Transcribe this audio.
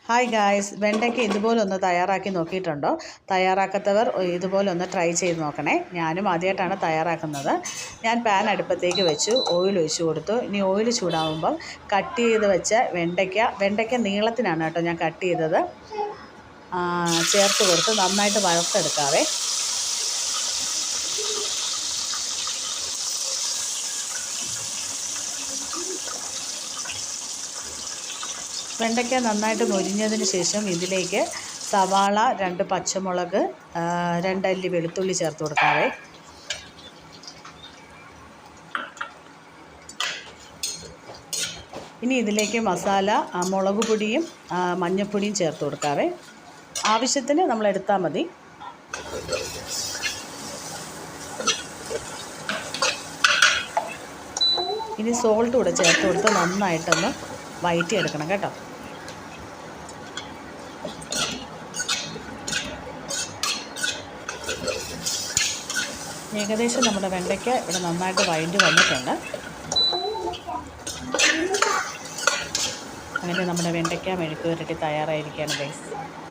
Hi guys, വെണ്ടയ്ക്ക ഇതുപോലെ ഒന്ന് തയ്യാറാക്കി നോക്കിയിട്ടുണ്ടോ? തയ്യാറാക്കാത്തവർ ഇതുപോലെ ഒന്ന് ട്രൈ ചെയ്ത് നോക്കണേ. ഞാനും ആദ്യമായിട്ടാണ് തയ്യാറാക്കുന്നത്. ഞാൻ പാൻ അടുപ്പത്തേക്ക് വെച്ചു, ഓയിൽ ഒഴിച്ചു കൊടുത്തു. ഇനി ഓയിൽ ചൂടാകുമ്പം കട്ട് ചെയ്ത് വെച്ച വെണ്ടയ്ക്ക നീളത്തിനാണ് കേട്ടോ ഞാൻ കട്ട് ചെയ്തത്, ചേർത്ത് കൊടുത്ത് നന്നായിട്ട് വറുത്തെടുക്കാവേ. വെണ്ടയ്ക്ക നന്നായിട്ട് മൊരിഞ്ഞതിന് ശേഷം ഇതിലേക്ക് സവാള, 2 പച്ചമുളക്, 2 അല്ലി വെളുത്തുള്ളി ചേർത്ത് കൊടുക്കാവേ. ഇനി ഇതിലേക്ക് മസാല, മുളക് പൊടിയും മഞ്ഞൾപ്പൊടിയും ചേർത്ത് കൊടുക്കാവേ. ആവശ്യത്തിന് നമ്മൾ എടുത്താൽ മതി. ഇനി സോൾട്ട് കൂടെ ചേർത്ത് കൊടുത്ത് നന്നായിട്ടൊന്ന് വഴറ്റിയെടുക്കണം കേട്ടോ. ഏകദേശം നമ്മുടെ വെണ്ടയ്ക്ക ഇവിടെ നന്നായിട്ട് വഴറ്റി വന്നിട്ടുണ്ട്. അങ്ങനെ നമ്മുടെ വെണ്ടയ്ക്ക മെഴുക്ക് പുരട്ടി തയ്യാറായിരിക്കുകയാണ് ഗൈസ്.